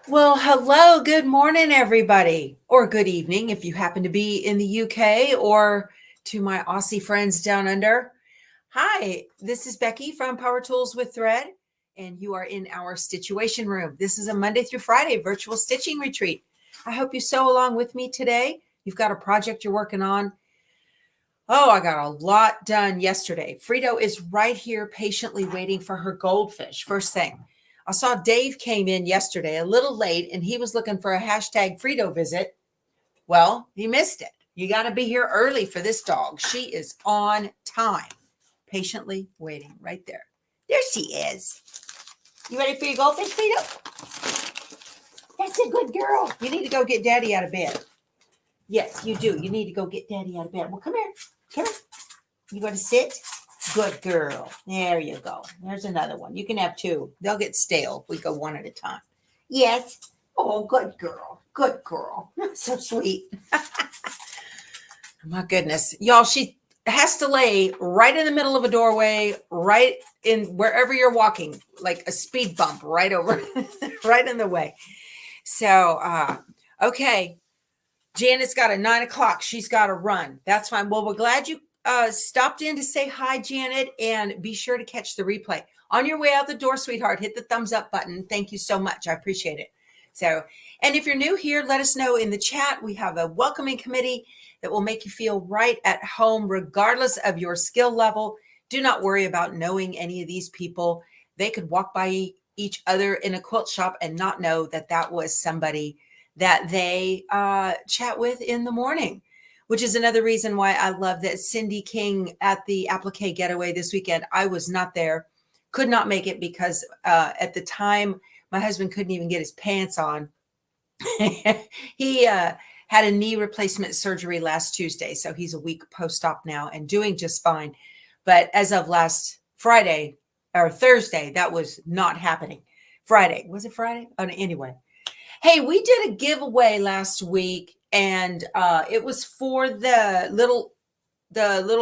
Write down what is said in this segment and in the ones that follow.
Well, hello, good morning, everybody, or good evening if you happen to be in the UK, or to my Aussie friends down under. Hi, this is Becky from Power Tools with Thread, and you are in our Stitchuation room. This is a Monday through Friday virtual stitching retreat. I hope you sew along with me today. You've got a project you're working on. Oh, I got a lot done yesterday. Frito is right here patiently waiting for her goldfish. First thing, I saw Dave came in yesterday a little late and he was looking for a hashtag Frito visit. Well, he missed it. You got to be here early for this dog. She is on time, patiently waiting right there. There she is. You ready for your goldfish, Frito? That's a good girl. You need to go get Daddy out of bed. Yes, you do. You need to go get Daddy out of bed. Well, come here. Come here. You going to sit? Good girl. There you go. There's another one. You can have two. They'll get stale if we go one at a time. Yes. Oh, good girl. Good girl. So sweet. My goodness. Y'all, she has to lay right in the middle of a doorway, right in wherever you're walking, like a speed bump right over, right in the way. So, okay. Janet's got a 9 o'clock. She's got to run. That's fine. Well, we're glad you stopped in to say hi, Janet, and be sure to catch the replay. On your way out the door, sweetheart, hit the thumbs up button. Thank you so much. I appreciate it. So, and if you're new here, let us know in the chat. We have a welcoming committee that will make you feel right at home, regardless of your skill level. Do not worry about knowing any of these people. They could walk by each other in a quilt shop and not know that that was somebody that they chat with in the morning, which is another reason why I love that Cindy King at the Applique Getaway this weekend. I was not there, could not make it because at the time my husband couldn't even get his pants on. He had a knee replacement surgery last Tuesday, so he's a week post-op now and doing just fine. But as of last Friday or Thursday, that was not happening. Friday, was it Friday? Oh, anyway. Hey, we did a giveaway last week, and it was for the little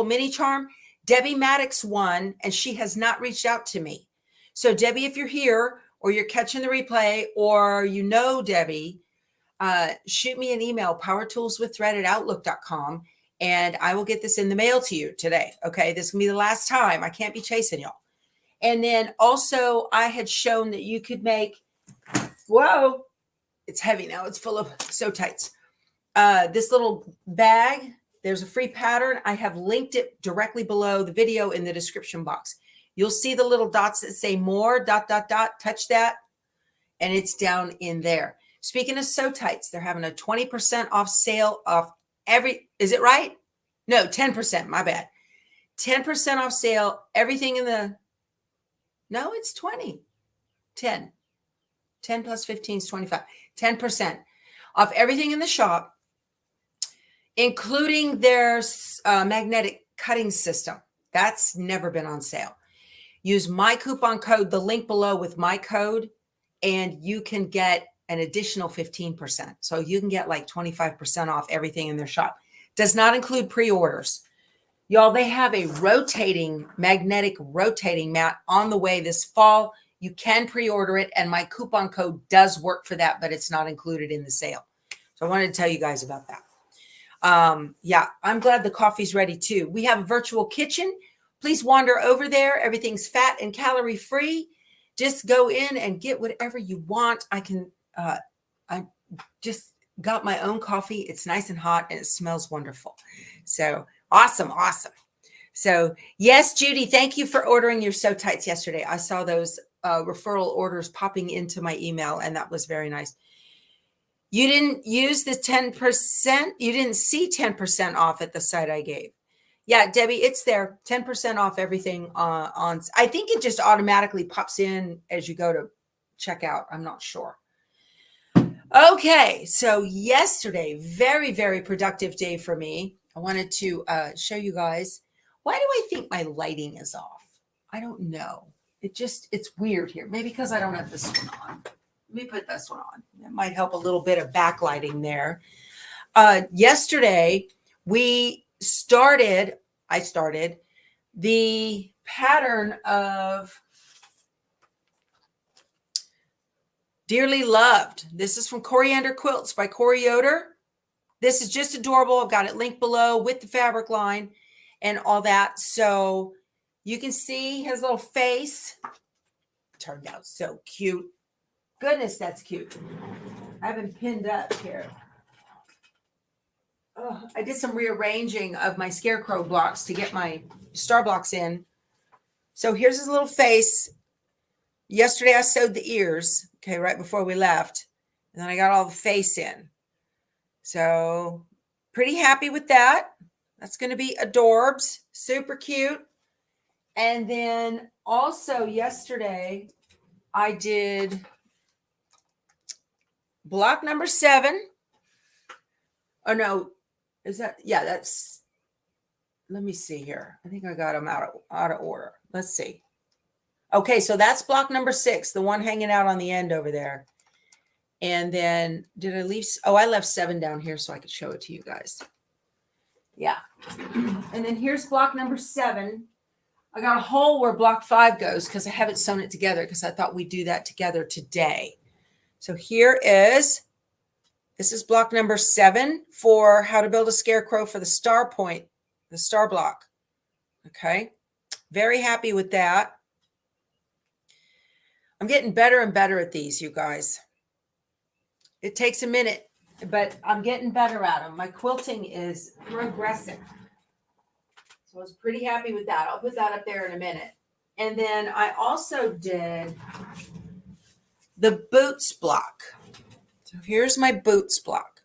mini charm. Debbie Maddox won, and she has not reached out to me. So, Debbie, if you're here or you're catching the replay, or you know Debbie, shoot me an email, powertoolswiththread@outlook.com, and I will get this in the mail to you today. Okay, this can be the last time. I can't be chasing y'all. And then also, I had shown that you could make. Whoa. It's heavy now. It's full of sew tights. This little bag, there's a free pattern. I have linked it directly below the video in the description box. You'll see the little dots that say more, ... touch that, and it's down in there. Speaking of sew tights, they're having a 20% off sale of is it right? No, 10%, my bad. 10% off sale, everything in the, no, it's 20, 10. 10 plus 15 is 25. 10% off everything in the shop, including their magnetic cutting system. That's never been on sale. Use my coupon code, the link below with my code, and you can get an additional 15%. So you can get like 25% off everything in their shop. Does not include pre-orders. Y'all, they have a magnetic rotating mat on the way this fall. You can pre-order it, and my coupon code does work for that, but it's not included in the sale. So I wanted to tell you guys about that. Yeah, I'm glad the coffee's ready too. We have a virtual kitchen. Please wander over there. Everything's fat and calorie free. Just go in and get whatever you want. I just got my own coffee. It's nice and hot and it smells wonderful. So awesome. So yes, Judy, thank you for ordering your sew tights yesterday. I saw those referral orders popping into my email, and that was very nice. You didn't use the 10%. You didn't see 10% off at the site I gave. Yeah, Debbie, it's there. 10% off everything on. I think it just automatically pops in as you go to checkout. I'm not sure. Okay, so yesterday, very, very productive day for me. I wanted to show you guys. Why do I think my lighting is off? I don't know. It's weird here. Maybe because I don't have this one on. Let me put this one on. That might help a little bit of backlighting there. Yesterday, I started the pattern of Dearly Loved. This is from Coriander Quilts by Yoder. This is just adorable. I've got it linked below with the fabric line and all that. So you can see his little face. Turned out so cute. Goodness, that's cute. I have him pinned up here. Oh, I did some rearranging of my Scarecrow blocks to get my star blocks in. So here's his little face. Yesterday I sewed the ears, okay, right before we left. And then I got all the face in. So pretty happy with that. That's going to be adorbs. Super cute. And then also yesterday I did block number 7. Oh no, is that, yeah, that's, let me see here. I think I got them out of order. Let's see. Okay, so that's block number 6, the one hanging out on the end over there. And then did I leave? Oh, I left 7 down here so I could show it to you guys. Yeah. And then here's block number 7. I got a hole where block 5 goes because I haven't sewn it together because I thought we'd do that together today. So here is, this is block number 7 for how to build a scarecrow for the star point, the star block. Okay. Very happy with that. I'm getting better and better at these, you guys. It takes a minute, but I'm getting better at them. My quilting is progressing. So I was pretty happy with that. I'll put that up there in a minute. And then I also did the boots block. So here's my boots block.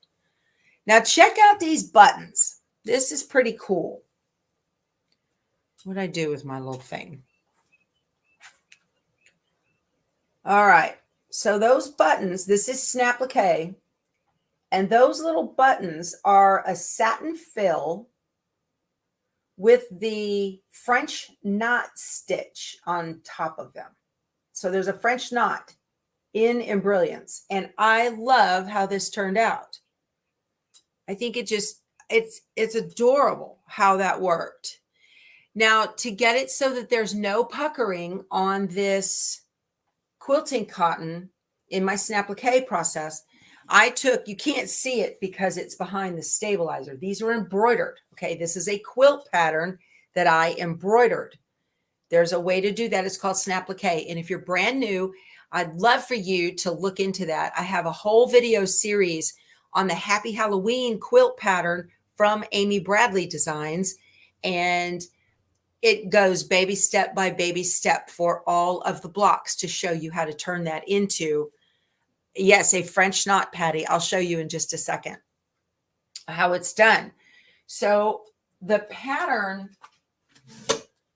Now check out these buttons. This is pretty cool. What did I do with my little thing? All right. So those buttons, this is Snaplique, and those little buttons are a satin fill with the French knot stitch on top of them. So there's a French knot in Embrilliance, and I love how this turned out. I think it just, it's adorable how that worked. Now, to get it so that there's no puckering on this quilting cotton in my Snaplique process, I took, you can't see it because it's behind the stabilizer. These are embroidered. Okay. This is a quilt pattern that I embroidered. There's a way to do that. It's called Snaplique. And if you're brand new, I'd love for you to look into that. I have a whole video series on the Happy Halloween quilt pattern from Amy Bradley Designs. And it goes baby step by baby step for all of the blocks to show you how to turn that into, yes, a French knot, Patty. I'll show you in just a second how it's done. So the pattern,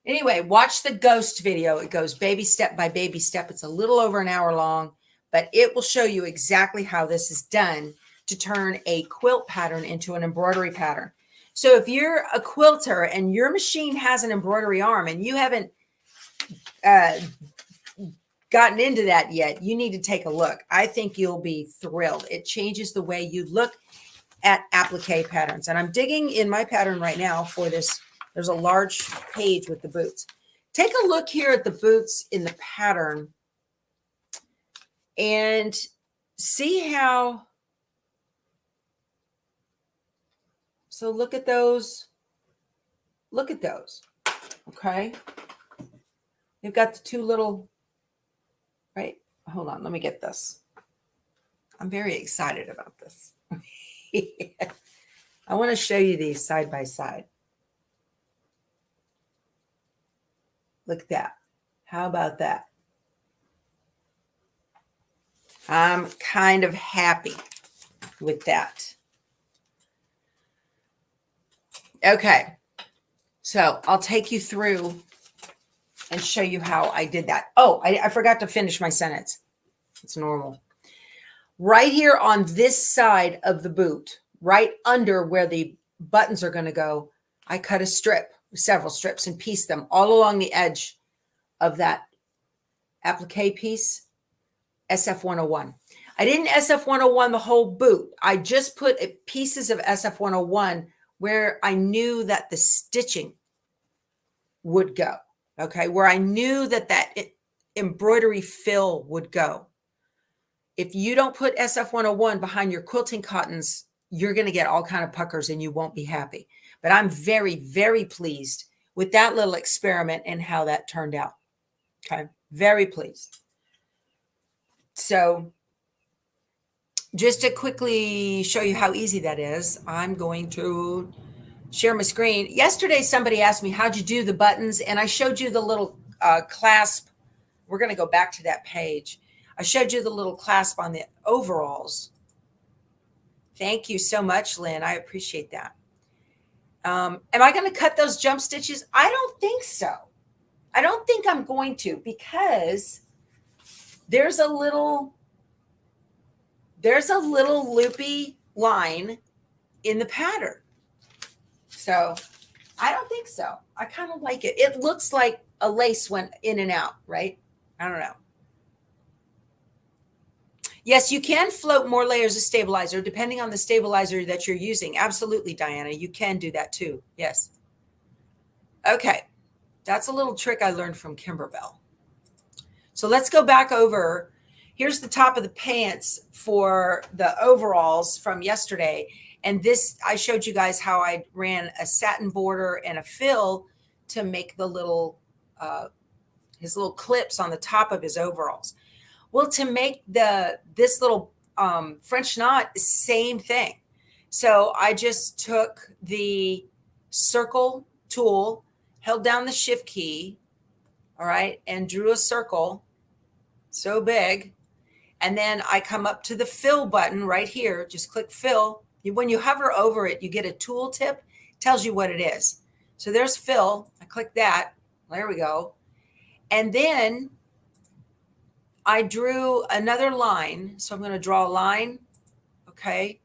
anyway, watch the ghost video. It goes baby step by baby step. It's a little over an hour long, but it will show you exactly how this is done to turn a quilt pattern into an embroidery pattern. So if you're a quilter and your machine has an embroidery arm and you haven't gotten into that yet, you need to take a look. I think you'll be thrilled. It changes the way you look at applique patterns. And I'm digging in my pattern right now for this. There's a large page with the boots. Take a look here at the boots in the pattern and see how. So look at those. Look at those. Okay. You've got the two little, right? Hold on. Let me get this. I'm very excited about this. I want to show you these side by side. Look at that. How about that? I'm kind of happy with that. Okay, so I'll take you through and show you how I did that. Oh, I forgot to finish my sentence. It's normal. Right here on this side of the boot, right under where the buttons are going to go, I cut a strip, several strips, and pieced them all along the edge of that applique piece, SF101. I didn't SF101 the whole boot. I just put pieces of SF101 where I knew that the stitching would go, okay, where I knew that embroidery fill would go. If you don't put SF101 behind your quilting cottons, you're going to get all kind of puckers and you won't be happy. But I'm very, very pleased with that little experiment and how that turned out. Okay. Very pleased. So just to quickly show you how easy that is, I'm going to share my screen. Yesterday, somebody asked me, how'd you do the buttons? And I showed you the little clasp. We're going to go back to that page. I showed you the little clasp on the overalls. Thank you so much, Lynn. I appreciate that. Am I going to cut those jump stitches? I don't think so. I don't think I'm going to, because there's a little loopy line in the pattern. So I don't think so. I kind of like it. It looks like a lace went in and out, right? I don't know. Yes, you can float more layers of stabilizer depending on the stabilizer that you're using. Absolutely, Diana. You can do that too. Yes. Okay. That's a little trick I learned from Kimberbell. So let's go back over. Here's the top of the pants for the overalls from yesterday. And this, I showed you guys how I ran a satin border and a fill to make the little, his little clips on the top of his overalls. Well, to make this little French knot, same thing. So I just took the circle tool, held down the shift key, all right, and drew a circle so big. And then I come up to the fill button right here. Just click fill. When you hover over it, you get a tool tip, tells you what it is. So there's fill. I click that. There we go. And then I drew another line. So I'm going to draw a line. Okay.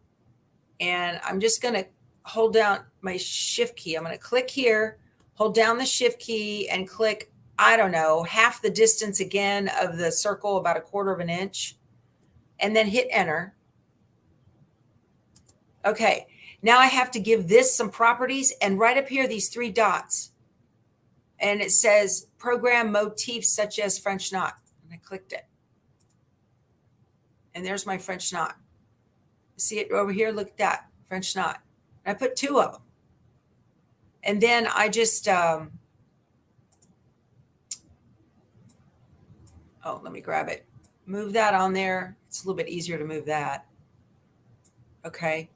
And I'm just going to hold down my shift key. I'm going to click here, hold down the shift key and click, I don't know, half the distance again of the circle, about 1/4 of an inch, and then hit enter. Okay. Now I have to give this some properties, and right up here, these 3 dots, and it says program motifs such as French knot. And I clicked it. And there's my French knot. See it over here? Look at that, French knot. And I put 2 of them. And then I just, oh, let me grab it. Move that on there. It's a little bit easier to move that. Okay.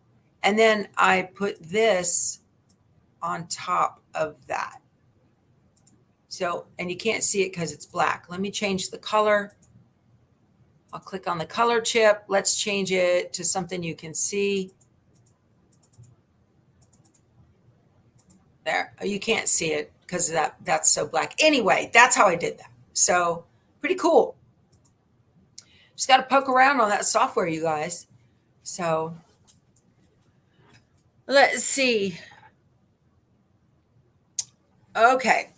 And then I put this on top of that. So, and you can't see it because it's black. Let me change the color. I'll click on the color chip. Let's change it to something you can see. There. Oh, you can't see it because that's so black. Anyway, that's how I did that. So pretty cool. Just got to poke around on that software, you guys. So let's see. Okay.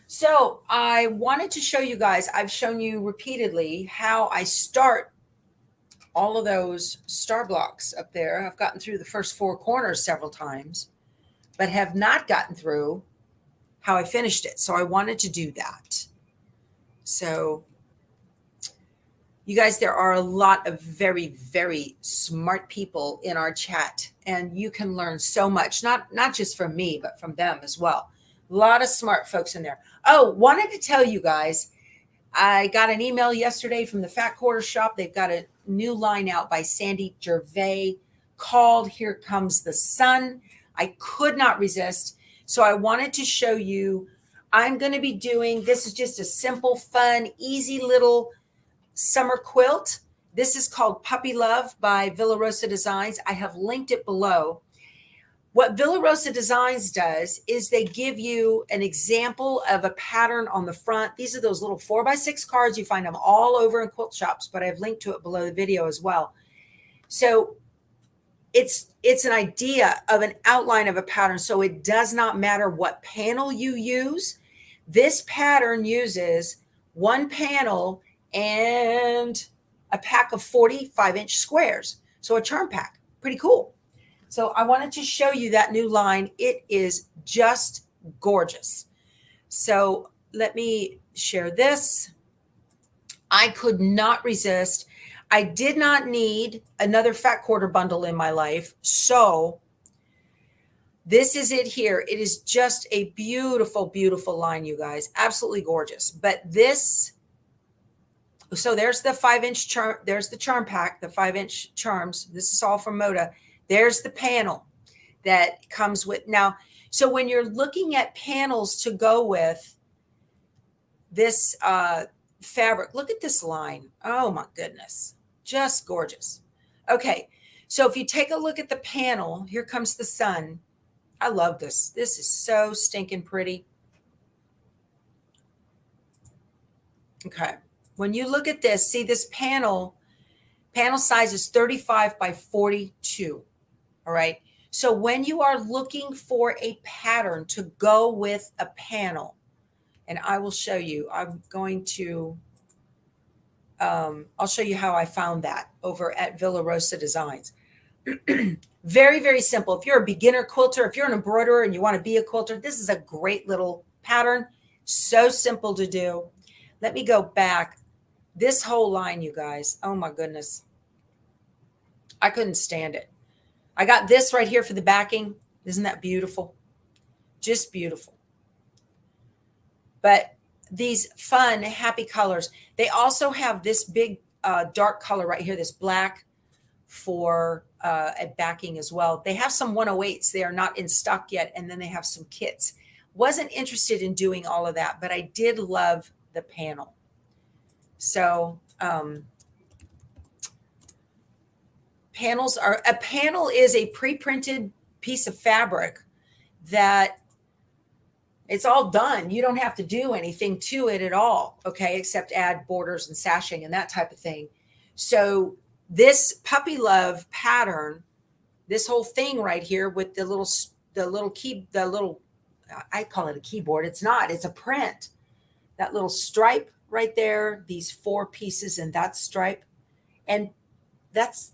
So I wanted to show you guys, I've shown you repeatedly how I start all of those star blocks up there. I've gotten through the first 4 corners several times, but have not gotten through how I finished it. So I wanted to do that. So you guys, there are a lot of very, very smart people in our chat, and you can learn so much, not just from me, but from them as well. A lot of smart folks in there. Oh, wanted to tell you guys, I got an email yesterday from the Fat Quarter Shop. They've got a new line out by Sandy Gervais called Here Comes the Sun. I could not resist. So I wanted to show you, I'm going to be doing, this is just a simple, fun, easy little summer quilt. This is called Puppy Love by Villa Rosa Designs. I have linked it below. What Villa Rosa Designs does is they give you an example of a pattern on the front. These are those little 4x6 cards. You find them all over in quilt shops, but I've linked to it below the video as well. So it's an idea of an outline of a pattern. So it does not matter what panel you use. This pattern uses 1 panel and a pack of 45-inch squares. So a charm pack, pretty cool. So I wanted to show you that new line. It is just gorgeous. So let me share this. I could not resist. I did not need another fat quarter bundle in my life. So this is it here. It is just a beautiful, beautiful line, you guys. Absolutely gorgeous. But this, so there's the 5-inch charm. There's the charm pack, the 5-inch charms. This is all from Moda. There's the panel that comes with. Now, so when you're looking at panels to go with this fabric, look at this line. Oh my goodness. Just gorgeous. Okay. So if you take a look at the panel, here comes the sun. I love this. This is so stinking pretty. Okay. When you look at this, see this panel size is 35 by 42. All right. So when you are looking for a pattern to go with a panel, and I will show you, I'm going to, I'll show you how I found that over at Villa Rosa Designs. Very, very simple. If you're a beginner quilter, if you're an embroiderer and you want to be a quilter, this is a great little pattern. So simple to do. Let me go back. This whole line, you guys, oh my goodness. I couldn't stand it. I got this right here for the backing. Isn't that beautiful? Just beautiful. But these fun, happy colors. They also have this big dark color right here, this black for a backing as well. They have some 108s. They are not in stock yet. And then they have some kits. Wasn't interested in doing all of that, but I did love the panel. So panels are, a panel is a pre-printed piece of fabric that it's all done. You don't have to do anything to it at all, okay, except add borders and sashing and that type of thing. So this puppy love pattern, this whole thing right here with the little I call it a keyboard. It's not, it's a print. That little stripe right there, these 4 pieces and that stripe. And that's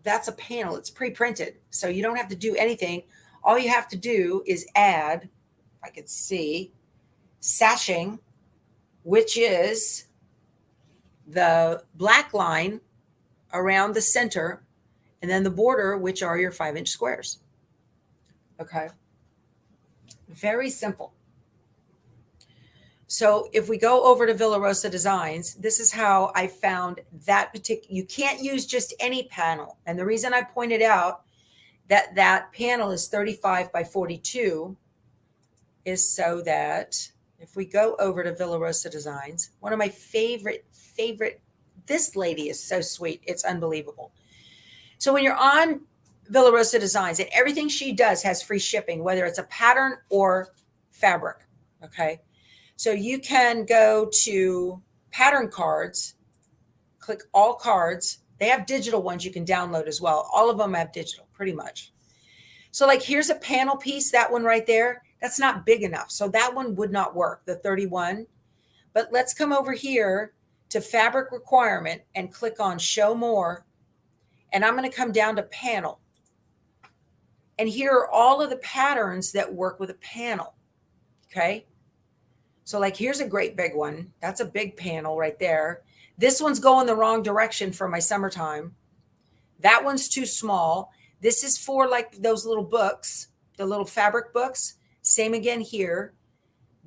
a panel. It's pre-printed. So you don't have to do anything. All you have to do is add, if I could see, sashing, which is the black line around the center, and then the border, which are your 5-inch squares. Okay. Very simple. So if we go over to Villa Rosa Designs, this is how I found that particular, you can't use just any panel. And the reason I pointed out that that panel is 35 by 42 is so that if we go over to Villa Rosa Designs, one of my favorite, this lady is so sweet. It's unbelievable. So when you're on Villa Rosa Designs, and everything she does has free shipping, whether it's a pattern or fabric. Okay. So you can go to pattern cards, click all cards. They have digital ones you can download as well. All of them have digital pretty much. So like here's a panel piece, that one right there. That's not big enough. So that one would not work, the 31. But let's come over here to fabric requirement and click on show more. And I'm going to come down to panel. And here are all of the patterns that work with a panel. Okay. So like, here's a great big one. That's a big panel right there. This one's going the wrong direction for my summertime. That one's too small. This is for like those little books, the little fabric books. Same again here.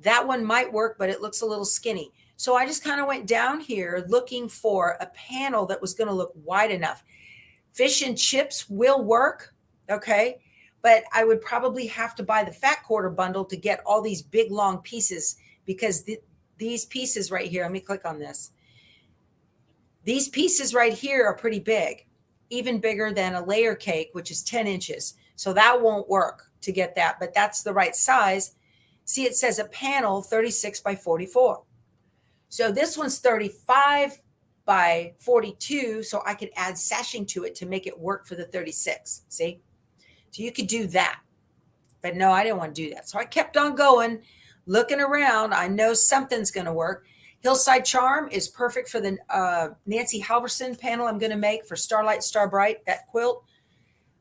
That one might work, but it looks a little skinny. So I just kind of went down here looking for a panel that was going to look wide enough. Fish and chips will work. Okay. But I would probably have to buy the fat quarter bundle to get all these big, long pieces, because these pieces right here, let me click on this. These pieces right here are pretty big, even bigger than a layer cake, which is 10 inches. So that won't work to get that, but that's the right size. See, it says a panel 36 by 44. So this one's 35 by 42. So I could add sashing to it to make it work for the 36. See? So you could do that, but no, I didn't want to do that. So I kept on going, looking around. I know something's going to work. Hillside Charm is perfect for the Nancy Halverson panel I'm going to make for Starlight Starbright, that quilt,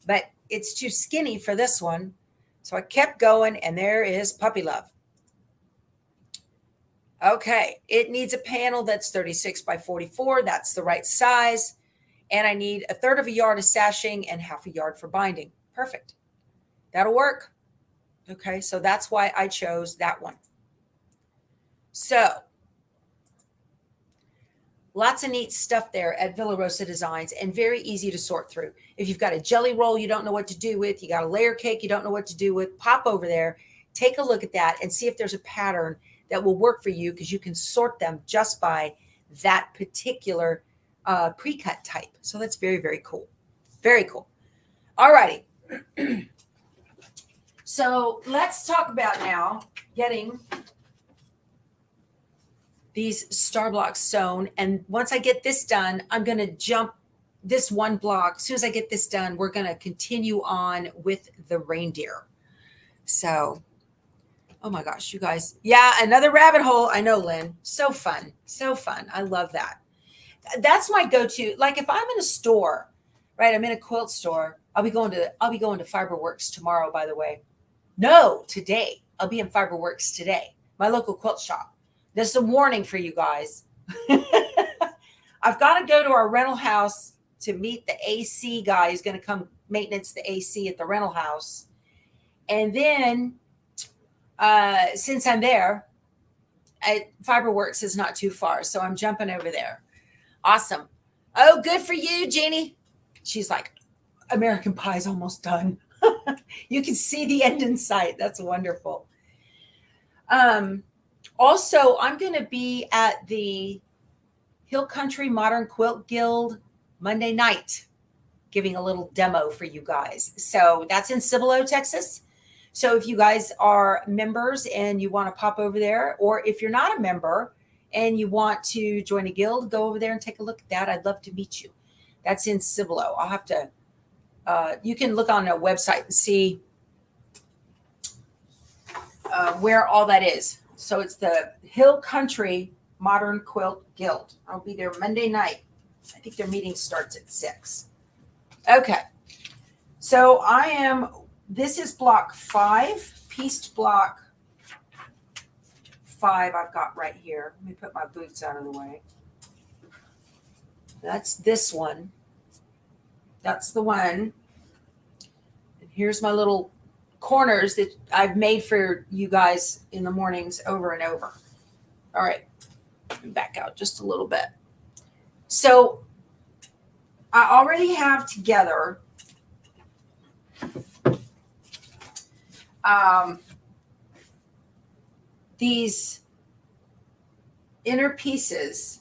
but it's too skinny for this one. So I kept going, and there is Puppy Love. Okay, it needs a panel that's 36 by 44. That's the right size. And I need 1/3 of a yard of sashing and 1/2 a yard for binding. Perfect. That'll work. Okay, so that's why I chose that one. So lots of neat stuff there at Villa Rosa Designs and very easy to sort through. If you've got a jelly roll you don't know what to do with, you got a layer cake you don't know what to do with, pop over there, take a look at that and see if there's a pattern that will work for you, because you can sort them just by that particular pre-cut type. So that's very, very cool. Very cool. All righty. So let's talk about now getting these star blocks sewn. And once I get this done, I'm going to jump this one block. As soon as I get this done, we're going to continue on with the reindeer. So, oh my gosh, you guys. Yeah, another rabbit hole. I know, Lynn. So fun. So fun. I love that. That's my go-to. Like if I'm in a store, right? I'm in a quilt store. I'll be going to Fiberworks tomorrow, by the way. No, today. I'll be in Fiberworks today, my local quilt shop. There's a warning for you guys. I've got to go to our rental house to meet the AC guy who's going to come maintenance the AC at the rental house. And then since I'm there, Fiberworks is not too far, so I'm jumping over there. Awesome. Oh, good for you, Jeannie. She's like, American Pie's almost done. You can see the end in sight. That's wonderful. Also, I'm going to be at the Hill Country Modern Quilt Guild Monday night, giving a little demo for you guys. So that's in Cibolo, Texas. So if you guys are members and you want to pop over there, or if you're not a member and you want to join a guild, go over there and take a look at that. I'd love to meet you. That's in Cibolo. I'll have to, you can look on a website and see where all that is. So it's the Hill Country Modern Quilt Guild. I'll be there Monday night. I think their meeting starts at 6. Okay. So this is block 5, pieced block 5 I've got right here. Let me put my boots out of the way. That's this one. That's the one. And here's my little corners that I've made for you guys in the mornings over and over. All right. Back out just a little bit. So I already have together these inner pieces,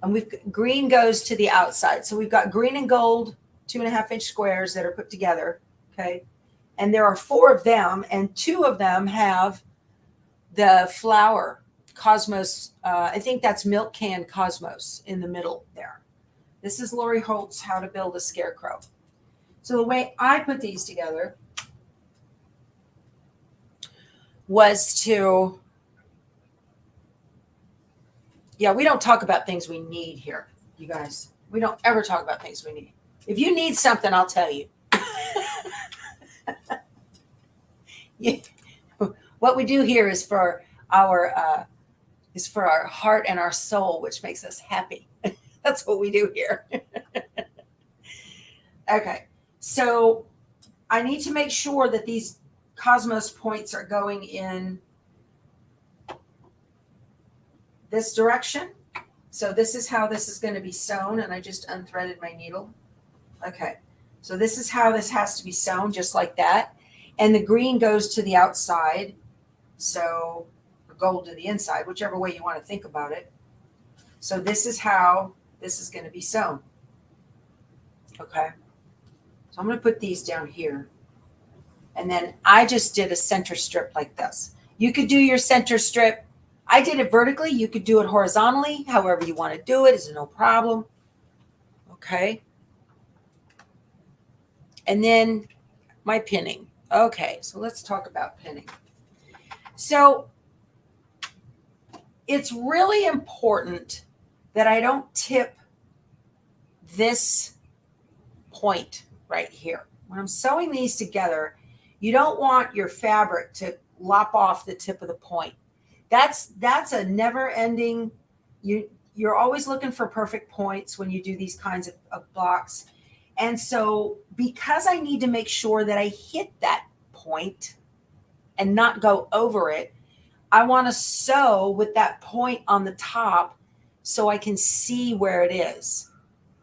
and green goes to the outside. So we've got green and gold 2.5-inch squares that are put together. Okay. And there are 4 of them, and 2 of them have the flower Cosmos. I think that's Milk Can Cosmos in the middle there. This is Lori Holt's How to Build a Scarecrow. So the way I put these together was to, we don't talk about things we need here, you guys. We don't ever talk about things we need. If you need something, I'll tell you. What we do here is for our heart and our soul, which makes us happy. That's what we do here. Okay, so I need to make sure that these Cosmos points are going in this direction. So this is how this is going to be sewn, and I just unthreaded my needle. Okay, so this is how this has to be sewn, just like that. And the green goes to the outside, so or gold to the inside, whichever way you want to think about it. So this is how this is going to be sewn. Okay, so I'm going to put these down here. And then I just did a center strip like this. You could do your center strip. I did it vertically. You could do it horizontally. However you want to do it is no problem. Okay. And then my pinning. Okay, so let's talk about pinning. So it's really important that I don't tip this point right here. When I'm sewing these together, you don't want your fabric to lop off the tip of the point. That's a never ending, you're always looking for perfect points when you do these kinds of blocks. And so because I need to make sure that I hit that point and not go over it, I want to sew with that point on the top so I can see where it is.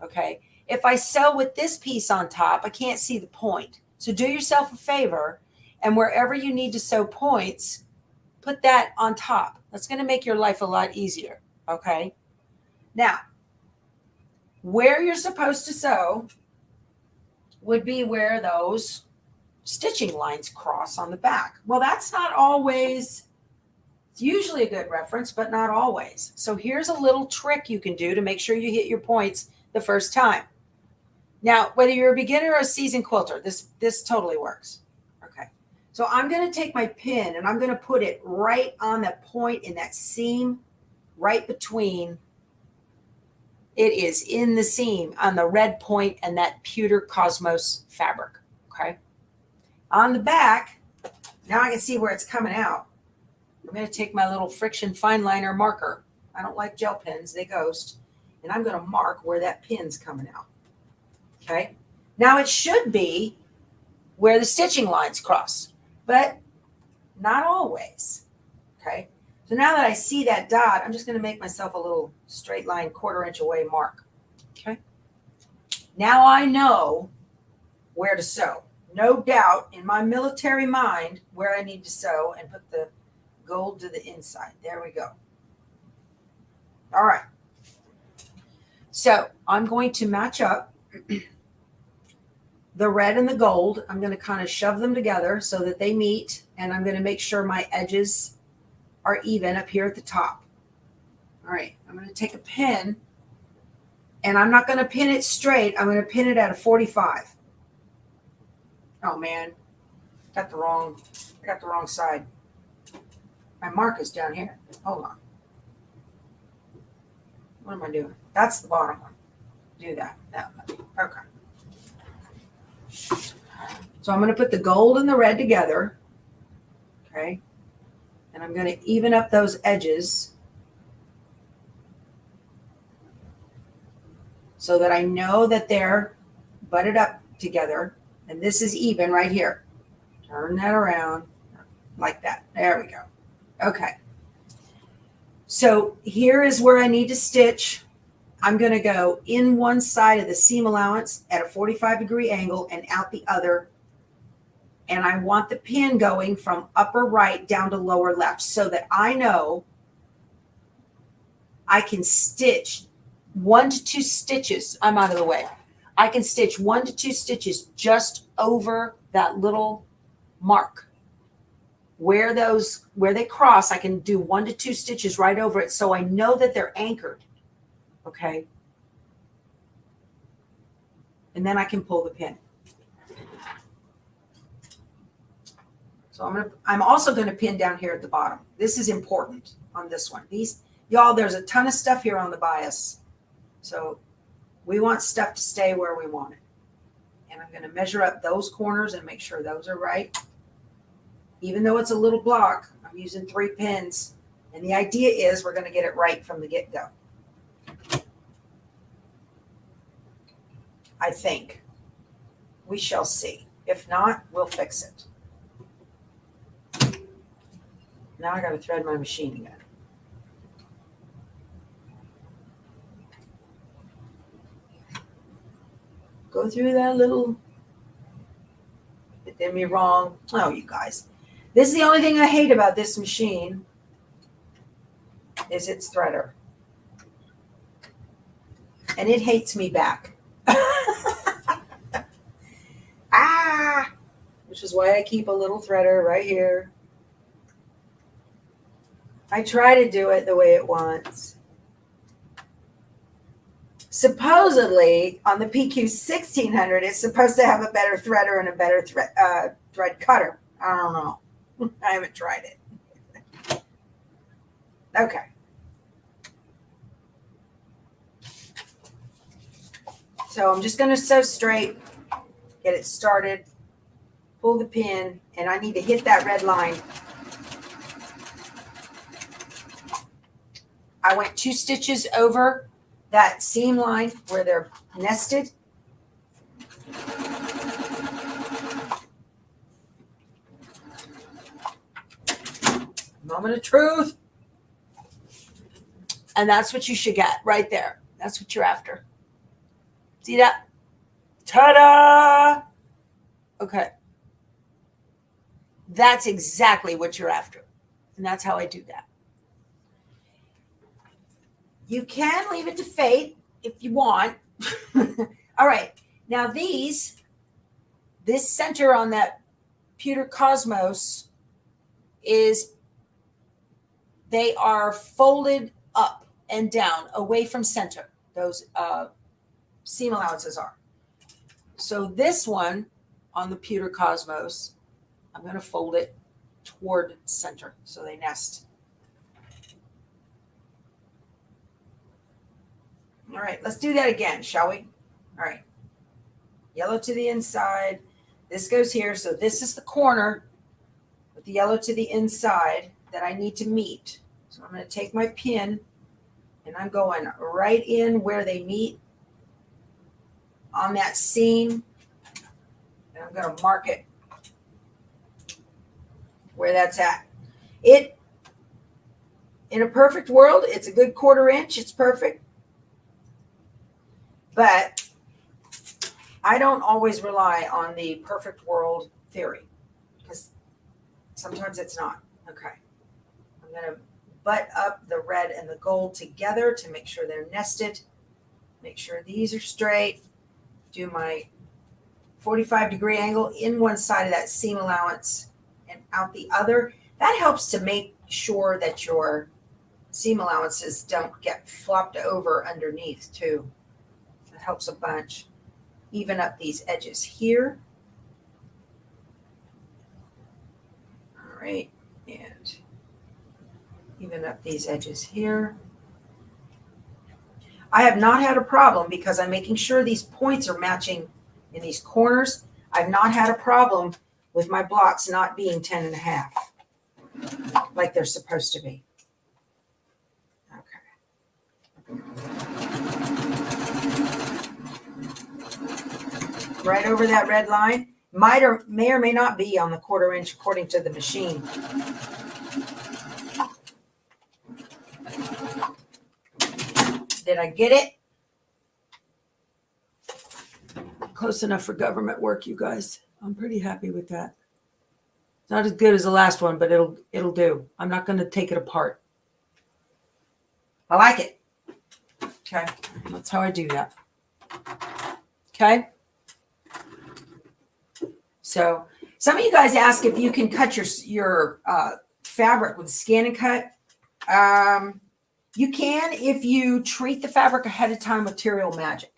Okay. If I sew with this piece on top, I can't see the point. So do yourself a favor, and wherever you need to sew points, put that on top. That's going to make your life a lot easier. Okay. Now, where you're supposed to sew would be where those stitching lines cross on the back. Well, that's not always, it's usually a good reference, but not always. So here's a little trick you can do to make sure you hit your points the first time. Now, whether you're a beginner or a seasoned quilter, this totally works. Okay. So I'm going to take my pin and I'm going to put it right on the point in that seam, right between. It is in the seam on the red point and that pewter Cosmos fabric. Okay. On the back, now I can see where it's coming out. I'm going to take my little friction fine liner marker. I don't like gel pens, they ghost. And I'm going to mark where that pin's coming out. Okay. Now it should be where the stitching lines cross, but not always. Okay. So now that I see that dot, I'm just going to make myself a little straight line 1/4 inch away mark. Okay. Now I know where to sew. No doubt in my military mind where I need to sew and put the gold to the inside. There we go. All right. So I'm going to match up the red and the gold. I'm going to kind of shove them together so that they meet, and I'm going to make sure my edges are even up here at the top. All right, I'm going to take a pin, and I'm not going to pin it straight. I'm going to pin it at a 45. Oh man, I got the wrong side. My mark is down here. Hold on. What am I doing? That's the bottom one. Do that. Okay. So I'm going to put the gold and the red together. Okay. And I'm going to even up those edges so that I know that they're butted up together. And this is even right here. Turn that around like that. There we go. Okay. So here is where I need to stitch. I'm going to go in one side of the seam allowance at a 45-degree angle and out the other. And I want the pin going from upper right down to lower left so that I know I can stitch 1 to 2 stitches. I'm out of the way. I can stitch 1 to 2 stitches just over that little mark. Where they cross, I can do 1 to 2 stitches right over it so I know that they're anchored. Okay. And then I can pull the pin. So I'm also going to pin down here at the bottom. This is important on this one. Y'all, there's a ton of stuff here on the bias. So we want stuff to stay where we want it. And I'm going to measure up those corners and make sure those are right. Even though it's a little block, I'm using 3 pins. And the idea is we're going to get it right from the get-go. I think. We shall see. If not, we'll fix it. Now I got to thread my machine again. Go through that little, it did me wrong. Oh, you guys. This is the only thing I hate about this machine is its threader. And it hates me back. Which is why I keep a little threader right here. I try to do it the way it wants. Supposedly, on the PQ 1600, it's supposed to have a better threader and a better thread cutter. I don't know. I haven't tried it. Okay. So I'm just going to sew straight, get it started, pull the pin, and I need to hit that red line. I went 2 stitches over that seam line where they're nested. Moment of truth. And that's what you should get right there. That's what you're after. See that? Ta-da! Okay. That's exactly what you're after. And that's how I do that. You can leave it to fate if you want. All right. Now this center on that pewter cosmos they are folded up and down away from center. Those seam allowances are. So this one on the pewter cosmos, I'm going to fold it toward center so they nest. All right, let's do that again, shall we? All right. Yellow to the inside. This goes here. So this is the corner with the yellow to the inside that I need to meet. So I'm going to take my pin and I'm going right in where they meet on that seam. And I'm going to mark it where that's at. In a perfect world, it's a good 1/4 inch. It's perfect. But I don't always rely on the perfect world theory because sometimes it's not. Okay. I'm going to butt up the red and the gold together to make sure they're nested. Make sure these are straight. Do my 45-degree angle in one side of that seam allowance and out the other. That helps to make sure that your seam allowances don't get flopped over underneath too. That helps a bunch. Even up these edges here. All right, and even up these edges here. I have not had a problem because I'm making sure these points are matching in these corners. I've not had a problem with my blocks not being 10.5 like they're supposed to be. Okay. Right over that red line. May or may not be on the 1/4 inch according to the machine. Did I get it? Close enough for government work, you guys. I'm pretty happy with that. Not as good as the last one, but it'll do. I'm not going to take it apart. I like it. Okay, that's how I do that. Okay. So some of you guys ask if you can cut your fabric with scan and cut. You can if you treat the fabric ahead of time with Material Magic.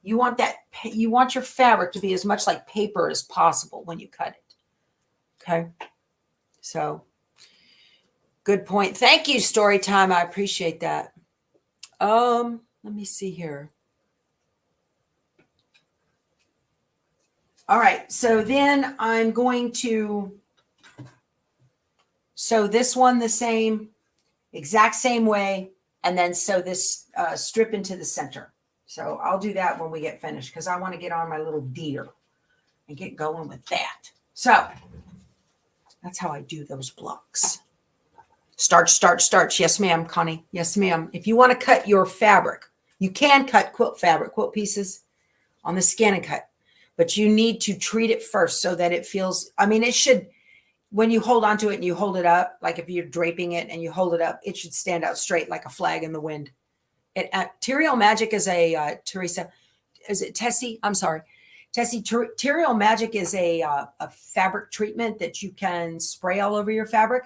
You want your fabric to be as much like paper as possible when you cut it. Okay. So good point. Thank you, Storytime. I appreciate that. Let me see here. All right, so then I'm going to sew this one the exact same way, and then sew this strip into the center. So I'll do that when we get finished because I want to get on my little deer and get going with that. So that's how I do those blocks. Starch, starch, starch. Yes, ma'am, Connie. Yes, ma'am. If you want to cut your fabric, you can cut quilt fabric, quilt pieces on the scan and cut. But you need to treat it first so that it feels, I mean, it should, when you hold onto it and you hold it up, like if you're draping it and you hold it up, it should stand out straight like a flag in the wind. Material Magic is Teresa, is it Tessie? I'm sorry. Tessie, Material Magic is a fabric treatment that you can spray all over your fabric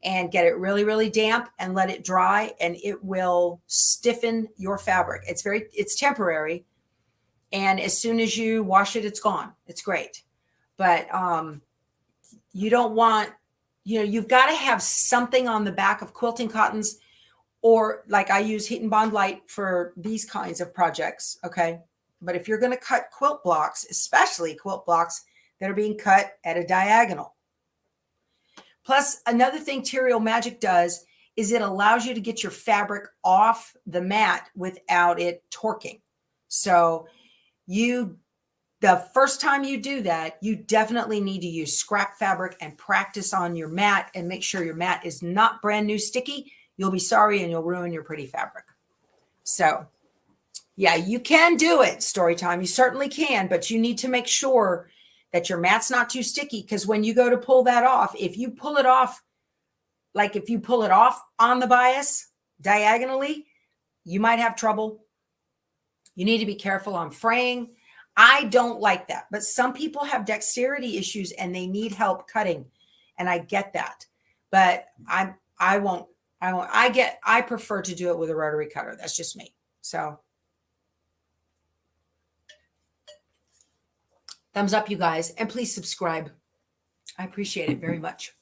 and get it really, really damp and let it dry, and it will stiffen your fabric. It's temporary. And as soon as you wash it, it's gone. It's great. But you don't want, you've got to have something on the back of quilting cottons, or like I use Heat and Bond Light for these kinds of projects. Okay. But if you're going to cut quilt blocks, especially quilt blocks that are being cut at a diagonal. Plus, another thing Material Magic does is it allows you to get your fabric off the mat without it torquing. So the first time you do that, you definitely need to use scrap fabric and practice on your mat and make sure your mat is not brand new sticky. You'll be sorry and you'll ruin your pretty fabric. So yeah, you can do it, story time. You certainly can, but you need to make sure that your mat's not too sticky, because when you go to pull that off, if you pull it off, like if you pull it off on the bias diagonally, you might have trouble. You need to be careful on fraying. I don't like that, but some people have dexterity issues and they need help cutting, and I get that. But I prefer to do it with a rotary cutter. That's just me. So thumbs up, you guys, and please subscribe. I appreciate it very much.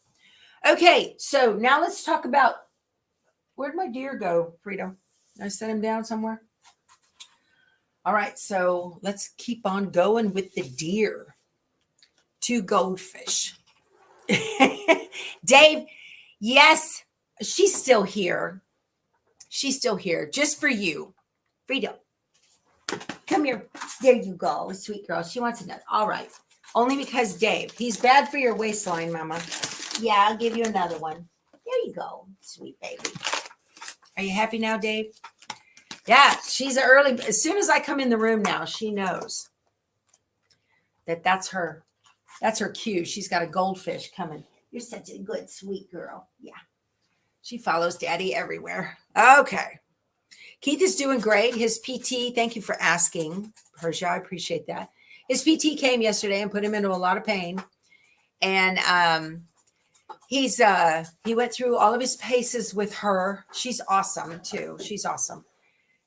Okay, so now let's talk about, where'd my deer go, Frito? Did I set him down somewhere? All right, so let's keep on going with the deer. 2 goldfish. Dave, yes, she's still here. She's still here, just for you. Frito, come here. There you go, sweet girl. She wants another. All right, only because Dave, he's bad for your waistline, Mama. Yeah, I'll give you another one. There you go, sweet baby. Are you happy now, Dave? Yeah, she's early. As soon as I come in the room now, she knows that that's her cue. She's got a goldfish coming. You're such a good, sweet girl. Yeah. She follows Daddy everywhere. Okay. Keith is doing great. His PT, thank you for asking, Persia. I appreciate that. His PT came yesterday and put him into a lot of pain. And he went through all of his paces with her. She's awesome too. She's awesome.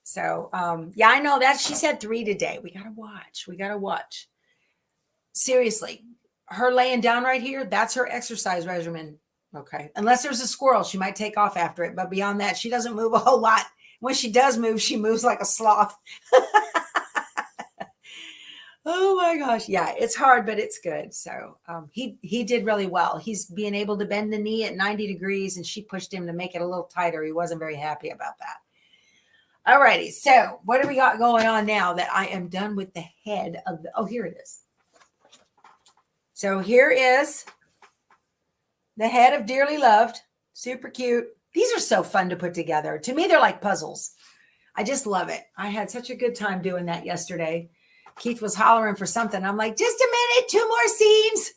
So, yeah, I know that she's had 3 today. We got to watch. Seriously, her laying down right here, that's her exercise regimen. Okay. Unless there's a squirrel, she might take off after it. But beyond that, she doesn't move a whole lot. When she does move, she moves like a sloth. Oh my gosh. Yeah, it's hard, but it's good. So he did really well. He's being able to bend the knee at 90 degrees, and she pushed him to make it a little tighter. He wasn't very happy about that. All righty. So what do we got going on now that I am done with the head of the, oh, here it is. So here is the head of Dearly Loved. Super cute. These are so fun to put together. To me, they're like puzzles. I just love it. I had such a good time doing that yesterday. Keith was hollering for something. I'm like, just a minute, 2 more seams.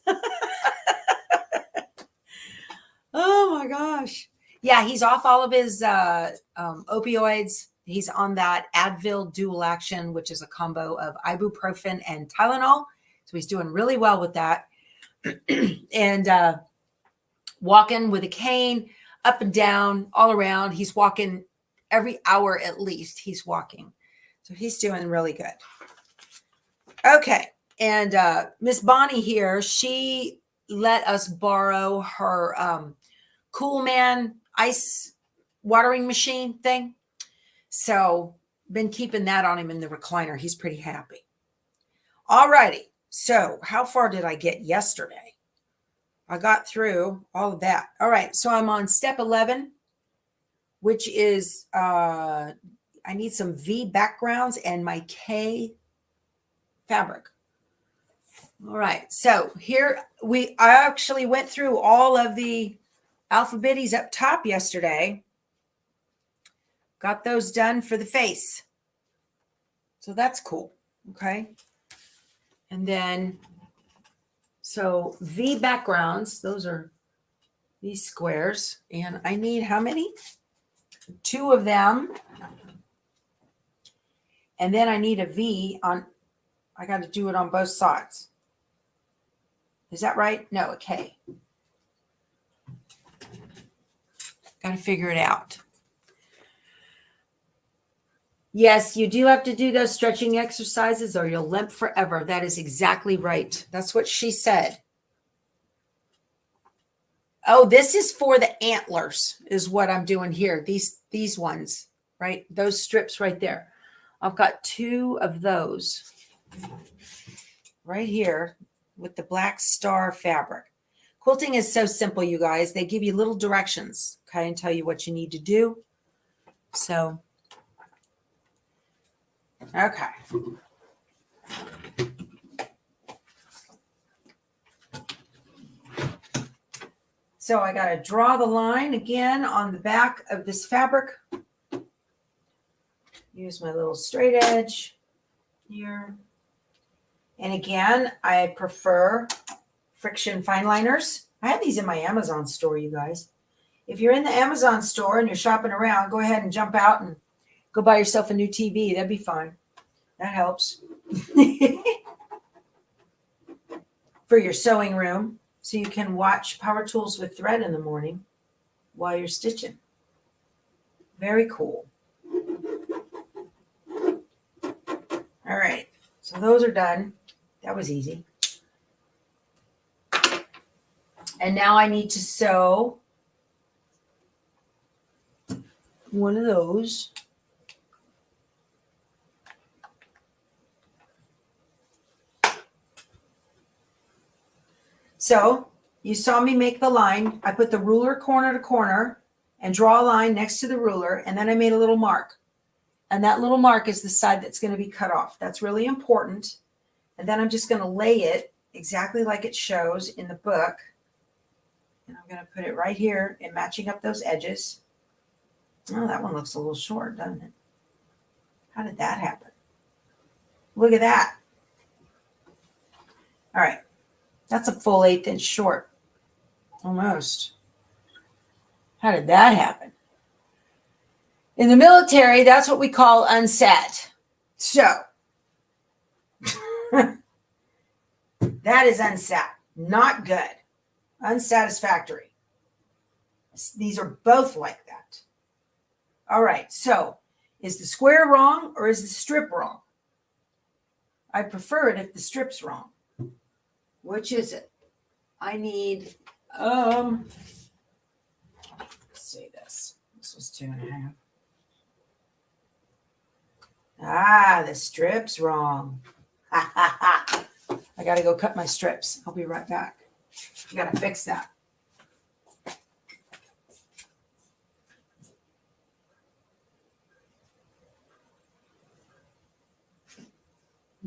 Oh my gosh. Yeah, he's off all of his opioids. He's on that Advil dual action, which is a combo of ibuprofen and Tylenol. So he's doing really well with that. And walking with a cane up and down, all around. He's walking every hour at least. He's walking. So he's doing really good. Okay. And Miss Bonnie here, she let us borrow her Cool Man ice watering machine thing. So been keeping that on him in the recliner. He's pretty happy. All righty. So how far did I get yesterday? I got through all of that. All right. So I'm on step 11, which is I need some V backgrounds and my K fabric. All right. So here I actually went through all of the alphabetes up top yesterday. Got those done for the face. So that's cool. Okay. And then, so V backgrounds, those are these squares. And I need how many? 2 of them. And then I need a V on, I got to do it on both sides. Is that right? No, a K. Got to figure it out. Yes, you do have to do those stretching exercises or you'll limp forever. That is exactly right. That's what she said. Oh, this is for the antlers is what I'm doing here. These ones, right? Those strips right there. I've got 2 of those right here with the black star fabric. Of Quilting is so simple, you guys. They give you little directions, okay, and tell you what you need to do. So, okay. So I got to draw the line again on the back of this fabric. Use my little straight edge here. And again, I prefer friction fine liners. I have these in my Amazon store, you guys. If you're in the Amazon store and you're shopping around, go ahead and jump out and go buy yourself a new TV. That'd be fine. That helps. For your sewing room, so you can watch Power Tools with Thread in the morning while you're stitching. Very cool. All right, so those are done. That was easy. And now I need to sew one of those. So you saw me make the line. I put the ruler corner to corner and draw a line next to the ruler, and then I made a little mark. And that little mark is the side that's going to be cut off. That's really important. And then I'm just going to lay it exactly like it shows in the book. And I'm going to put it right here and matching up those edges. Oh, that one looks a little short, doesn't it? How did that happen? Look at that. All right. That's a full 1/8 inch short. Almost. How did that happen? In the military, that's what we call unset. So, that is unset. Not good. Unsatisfactory. These are both like that. All right, so is the square wrong or is the strip wrong? I prefer it if the strip's wrong. Which is it? I need, let's see this. This was 2.5. Ah, the strip's wrong. Ha ha ha. I got to go cut my strips. I'll be right back. I got to fix that.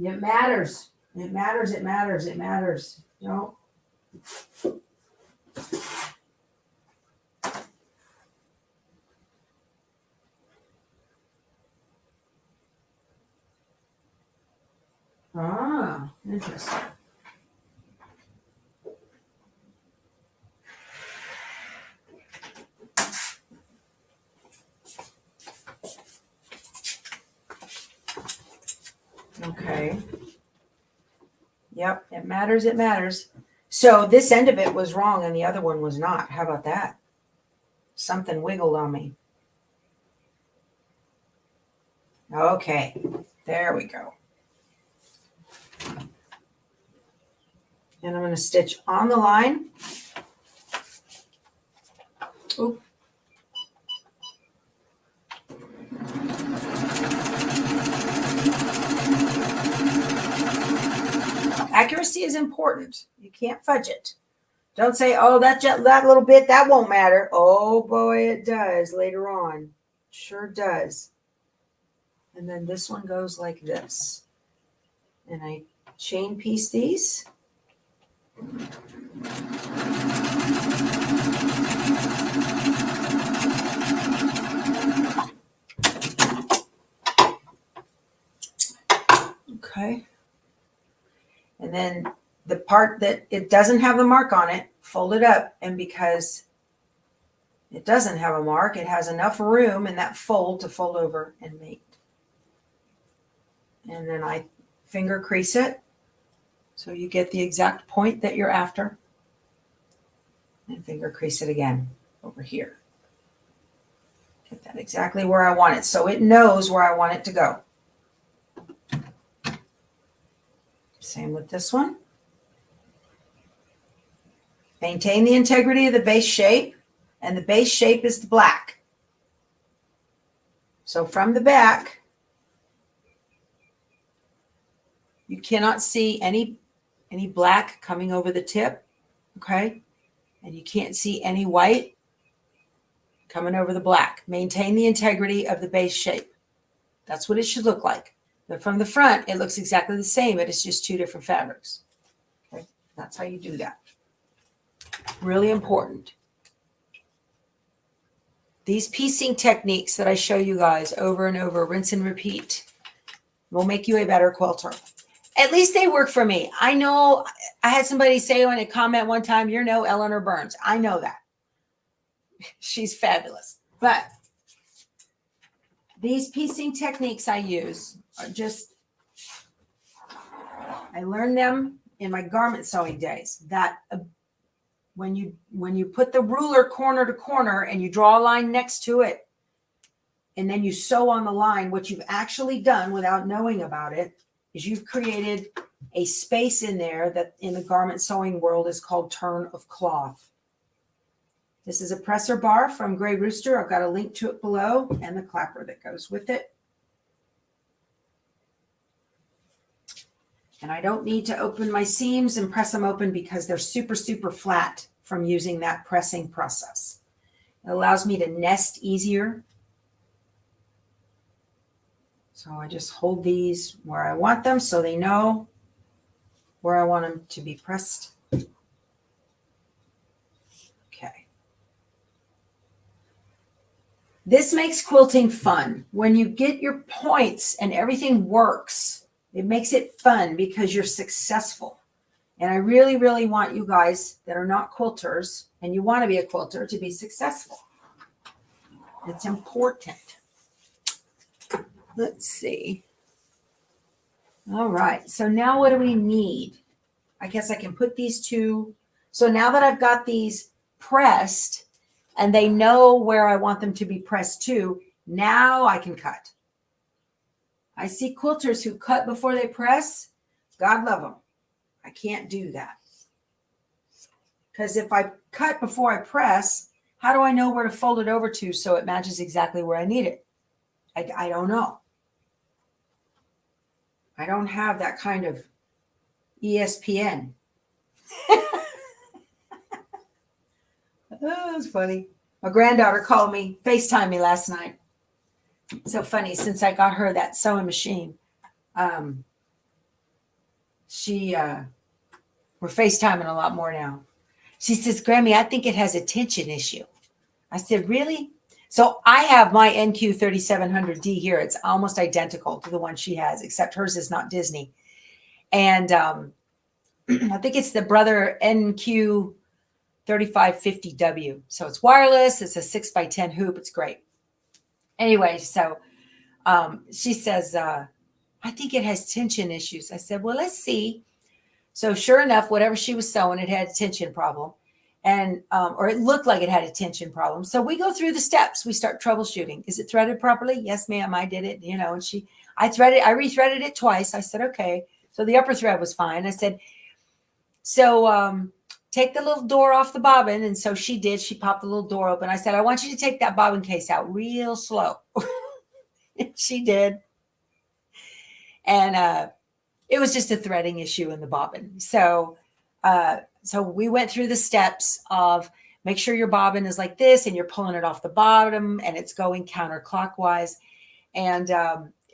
It matters. It matters. It matters. It matters. No. Ah, interesting. Okay. Yep, it matters, it matters. So this end of it was wrong and the other one was not. How about that? Something wiggled on me. Okay, there we go. And I'm going to stitch on the line. Oop. Accuracy is important. You can't fudge it. Don't say, oh, that little bit, that won't matter. Oh, boy, it does later on. Sure does. And then this one goes like this. And I chain piece these. Okay. And then the part that it doesn't have the mark on it, fold it up. And because it doesn't have a mark, it has enough room in that fold to fold over and mate. And then I finger crease it so you get the exact point that you're after. And finger crease it again over here. Get that exactly where I want it so it knows where I want it to go. Same with this one. Maintain the integrity of the base shape, and the base shape is the black. So from the back, you cannot see any black coming over the tip, okay? and you can't see any white coming over the black. Maintain the integrity of the base shape. That's what it should look like. But from the front, it looks exactly the same, but it's just two different fabrics. Okay? That's how you do that. Really important. These piecing techniques that I show you guys over and over, rinse and repeat, will make you a better quilter. At least they work for me. I know I had somebody say in a comment one time, you're no Eleanor Burns. I know that. She's fabulous. But these piecing techniques I use are just, I learned them in my garment sewing days, that when you put the ruler corner to corner and you draw a line next to it, and then you sew on the line, what you've actually done without knowing about it is you've created a space in there that in the garment sewing world is called turn of cloth. This is a presser bar from Grey Rooster. I've got a link to it below and the clapper that goes with it. And I don't need to open my seams and press them open because they're super, super flat from using that pressing process. It allows me to nest easier. So I just hold these where I want them so they know where I want them to be pressed. Okay. This makes quilting fun. When you get your points and everything works, it makes it fun because you're successful. And I really, really want you guys that are not quilters and you want to be a quilter to be successful. It's important. Let's see. All right. So now what do we need? I guess I can put these two. So now that I've got these pressed and they know where I want them to be pressed to, now I can cut. I see quilters who cut before they press. God love them. I can't do that. Because if I cut before I press, how do I know where to fold it over to so it matches exactly where I need it? I don't know. I don't have that kind of ESPN. Oh, that's funny. My granddaughter called me, FaceTimed me last night. So funny, since I got her that sewing machine. We're FaceTiming a lot more now. She says, Grammy, I think it has a tension issue. I said, really? So I have my NQ3700D here. It's almost identical to the one she has, except hers is not Disney. And I think it's the brother NQ3550W. So it's wireless. It's a 6x10 hoop. It's great. Anyway, so she says, I think it has tension issues. I said, well, let's see. So sure enough, whatever she was sewing, it had a tension problem. And or it looked like it had a tension problem. So we go through the steps. We start troubleshooting. Is it threaded properly? Yes, ma'am, I did it. You know, and I rethreaded it twice. I said, okay. So the upper thread was fine. I said, so take the little door off the bobbin. And so she did. She popped the little door open. I said, I want you to take that bobbin case out real slow. She did. And it was just a threading issue in the bobbin. So we went through the steps of make sure your bobbin is like this and you're pulling it off the bottom and it's going counterclockwise. And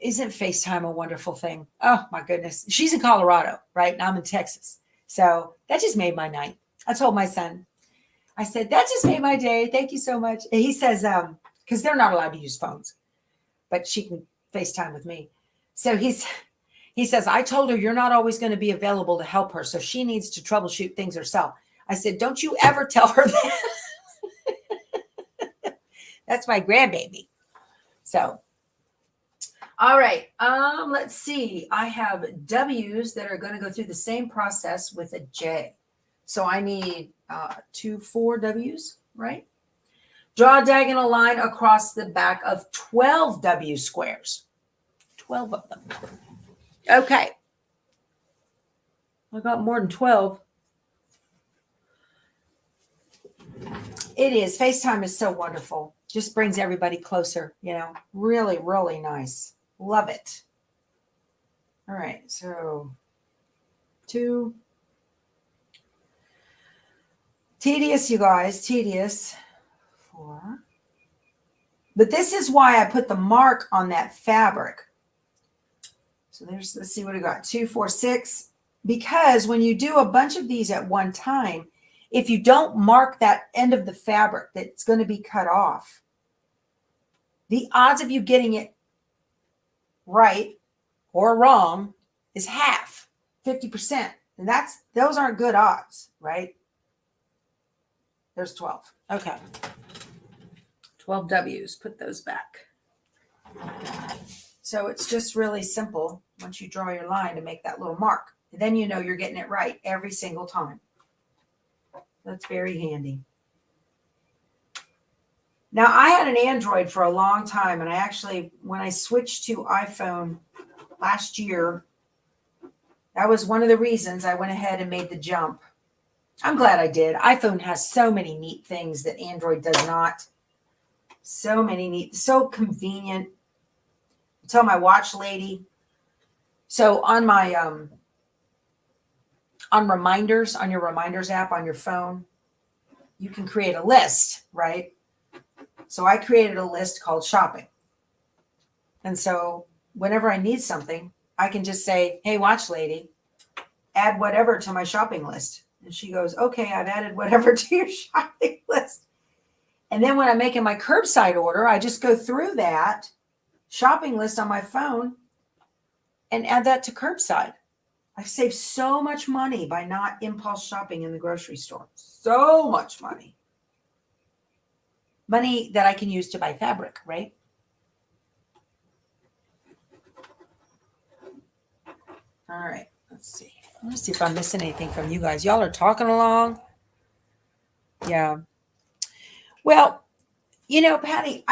isn't FaceTime a wonderful thing? Oh my goodness. She's in Colorado, right? And I'm in Texas. So that just made my night. I told my son, I said, that just made my day. Thank you so much. And he says, because they're not allowed to use phones, but she can FaceTime with me. So he says, I told her you're not always going to be available to help her. So she needs to troubleshoot things herself. I said, don't you ever tell her that. That's my grandbaby. So, all right. Let's see. I have W's that are going to go through the same process with a J. So I need 4 W's, right? Draw a diagonal line across the back of 12 W squares. 12 of them. Okay. I got more than 12. It is. FaceTime is so wonderful. Just brings everybody closer, you know. Really, really nice. Love it. All right. So 2. Tedious, you guys, tedious. 4. But this is why I put the mark on that fabric. So there's, let's see what I got, 2, 4, 6. Because when you do a bunch of these at one time, if you don't mark that end of the fabric that's going to be cut off, the odds of you getting it right or wrong is half, 50%. And those aren't good odds, right? There's 12. Okay. 12 W's, put those back. So it's just really simple once you draw your line to make that little mark. And then you know you're getting it right every single time. That's very handy. Now, I had an Android for a long time, and I actually, when I switched to iPhone last year, that was one of the reasons I went ahead and made the jump. I'm glad I did. iPhone has so many neat things that Android does not. So many neat, so convenient. I tell my watch lady. So on my on reminders, on your reminders app on your phone, you can create a list, right? So I created a list called shopping. And so whenever I need something, I can just say, hey, watch lady, add whatever to my shopping list. And she goes, okay, I've added whatever to your shopping list. And then when I'm making my curbside order, I just go through that shopping list on my phone and add that to curbside. I've saved so much money by not impulse shopping in the grocery store. So much money. Money that I can use to buy fabric, right? All right, let's see. Let's see if I'm missing anything from you guys. Y'all are talking along. Yeah. Well, you know, Patty,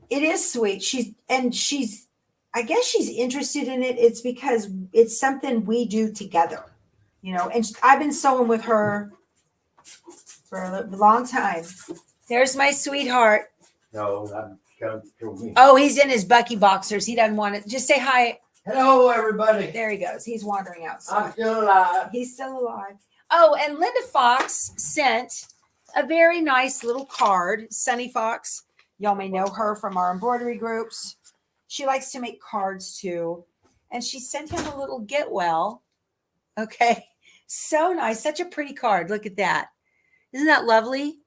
it is sweet. I guess she's interested in it. It's because it's something we do together, you know, and I've been sewing with her for a long time. There's my sweetheart. No, I'm going to kill me. Oh, he's in his Bucky boxers. He doesn't want it. Just say hi. Hello, everybody. There he goes. He's wandering outside. I'm still alive. He's still alive. Oh, and Linda Fox sent a very nice little card. Sunny Fox. Y'all may know her from our embroidery groups. She likes to make cards too. And she sent him a little get well. Okay. So nice. Such a pretty card. Look at that. Isn't that lovely?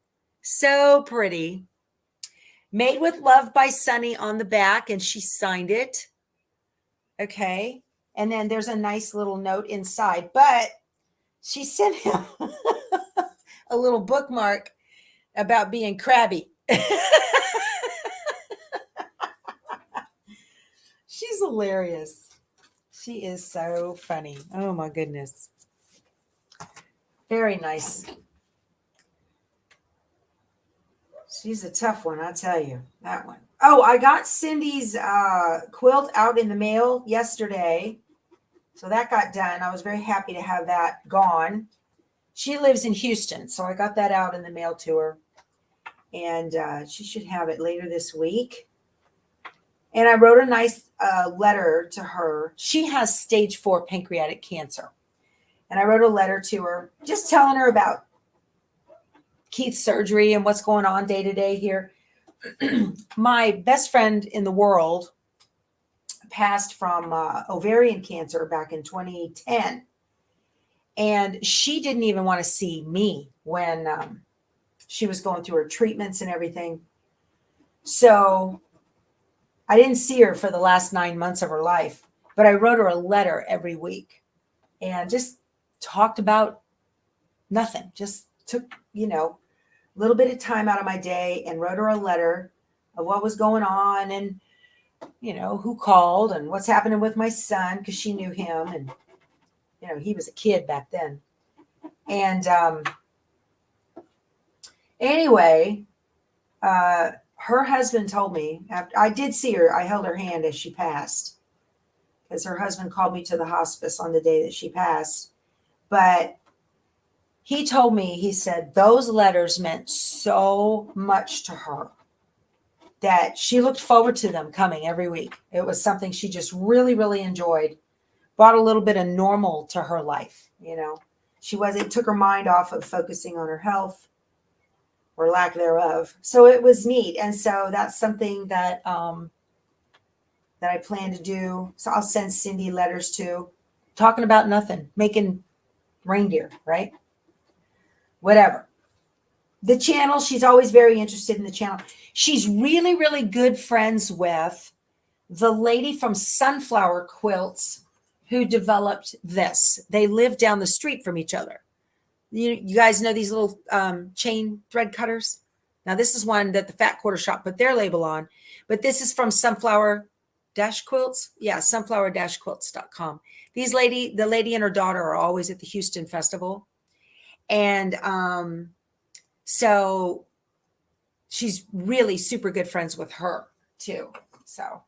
So pretty. Made with love by Sunny on the back, and she signed it. Okay. And then there's a nice little note inside, but she sent him a little bookmark about being crabby. She's hilarious. She is so funny. Oh my goodness. Very nice. She's a tough one, I'll tell you. That one. Oh, I got Cindy's quilt out in the mail yesterday. So that got done. I was very happy to have that gone. She lives in Houston, so I got that out in the mail to her. And she should have it later this week. And I wrote a nice letter to her. She has stage 4 pancreatic cancer. And I wrote a letter to her just telling her about Keith's surgery and what's going on day to day here. My best friend in the world passed from ovarian cancer back in 2010. And she didn't even want to see me when she was going through her treatments and everything. So I didn't see her for the last 9 months of her life, but I wrote her a letter every week and just talked about nothing. Just took, a little bit of time out of my day and wrote her a letter of what was going on and, who called and what's happening with my son, because she knew him and, he was a kid back then. And anyway, her husband told me, after I did see her, I held her hand as she passed, because her husband called me to the hospice on the day that she passed. But he told me, he said, those letters meant so much to her that she looked forward to them coming every week. It was something she just really, really enjoyed. Brought a little bit of normal to her life. It took her mind off of focusing on her health. or lack thereof. So it was neat. And so that's something that that I plan to do. So I'll send Cindy letters to, talking about nothing, making reindeer, right? Whatever. The channel, she's always very interested in the channel. She's really, really good friends with the lady from Sunflower Quilts who developed this. They live down the street from each other. You guys know these little chain thread cutters? Now, this is one that the Fat Quarter Shop put their label on, but this is from Sunflower Quilts. Yeah, sunflower-quilts.com. The lady and her daughter are always at the Houston Festival. And so she's really super good friends with her too. So,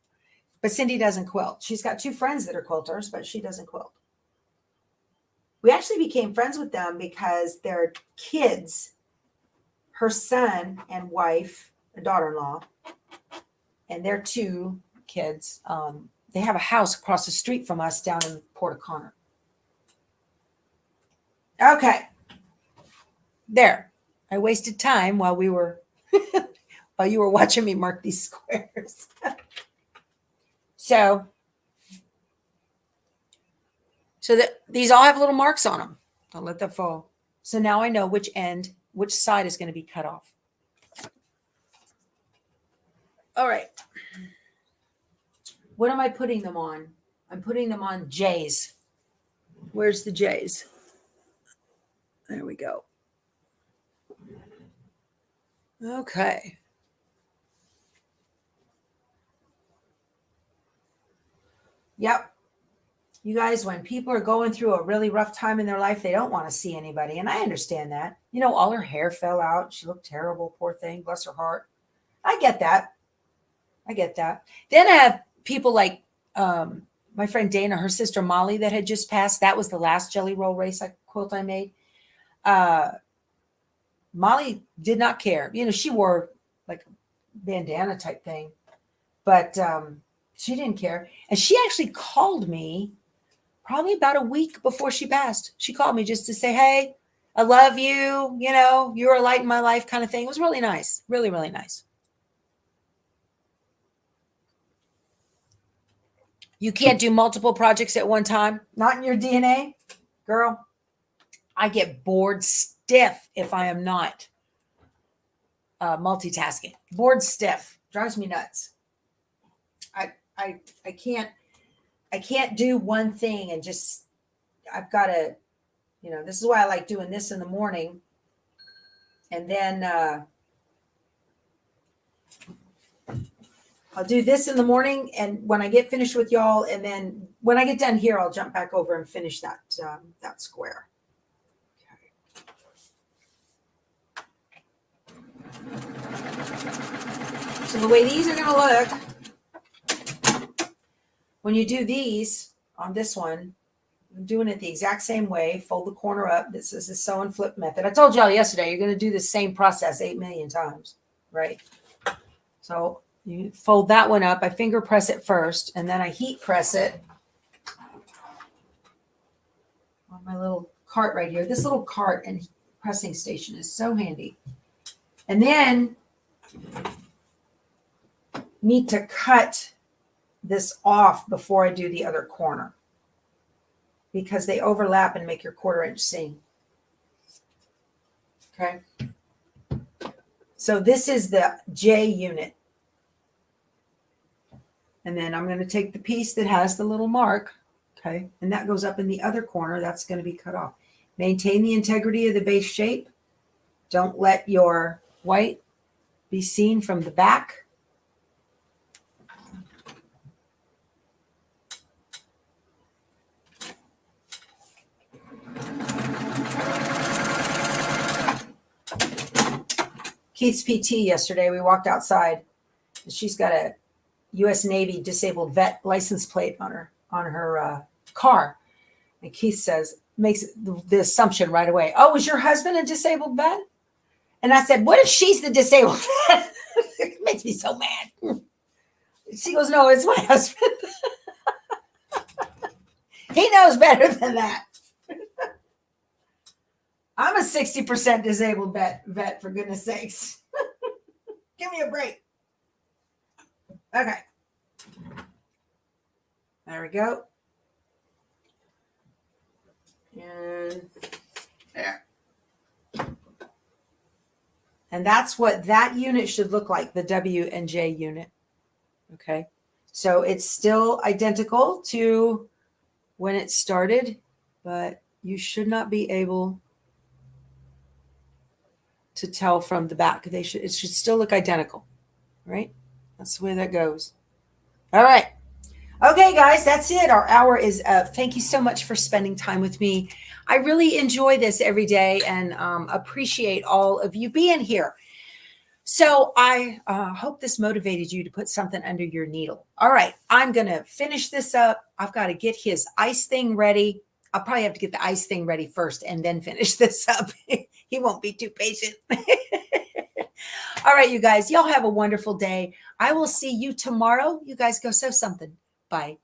but Cindy doesn't quilt. She's got two friends that are quilters, but she doesn't quilt. We actually became friends with them because their kids, her son and wife, a daughter-in-law, and their two kids, they have a house across the street from us down in Port O'Connor. Okay. There. I wasted time while we were while you were watching me mark these squares. So that these all have little marks on them. I'll let that fall. So now I know which side is going to be cut off. All right. What am I putting them on? I'm putting them on J's. Where's the J's? There we go. Okay. Yep. You guys, when people are going through a really rough time in their life, they don't want to see anybody. And I understand that. You know, all her hair fell out. She looked terrible, poor thing. Bless her heart. I get that. Then I have people like my friend Dana, her sister Molly that had just passed. That was the last Jelly Roll race quilt I made. Molly did not care. You know, she wore like a bandana type thing, but she didn't care. And she actually called me probably about a week before she passed. She called me just to say, hey, I love you. You know, you're a light in my life kind of thing. It was really nice. Really, really nice. You can't do multiple projects at one time. Not in your DNA, girl. I get bored stiff if I am not multitasking. Bored stiff. Drives me nuts. I can't do one thing and just, I've got to, you know, this is why I like doing this in the morning. And then I'll do this in the morning. And when I get finished with y'all, and then when I get done here, I'll jump back over and finish that square. Okay. So the way these are going to look, when you do these on this one, I'm doing it the exact same way. Fold the corner up. This is the sew and flip method. I told y'all yesterday, you're going to do the same process 8 million times, right? So you fold that one up. I finger press it first, and then I heat press it on my little cart right here. This little cart and pressing station is so handy. And then need to cut this off before I do the other corner because they overlap and make your 1/4 inch seam. Okay. So this is the J unit. And then I'm going to take the piece that has the little mark. Okay. And that goes up in the other corner. That's going to be cut off. Maintain the integrity of the base shape. Don't let your white be seen from the back. Keith's PT yesterday, we walked outside and she's got a U.S. Navy disabled vet license plate on her car. And Keith makes the assumption right away. Oh, was your husband a disabled vet? And I said, what if she's the disabled vet? It makes me so mad. She goes, no, it's my husband. He knows better than that. I'm a 60% disabled vet, for goodness sakes. Give me a break. Okay. There we go. And there. And that's what that unit should look like, the W and J unit. Okay. So it's still identical to when it started, but you should not be able to tell from the back. It should still look identical, right? That's the way that goes. All right. Okay, guys, that's it. Our hour is up. Thank you so much for spending time with me. I really enjoy this every day and appreciate all of you being here. So I hope this motivated you to put something under your needle. All right, I'm going to finish this up. I've got to get his ice thing ready. I'll probably have to get the ice thing ready first and then finish this up. He won't be too patient. All right, you guys, y'all have a wonderful day. I will see you tomorrow. You guys go sew something. Bye.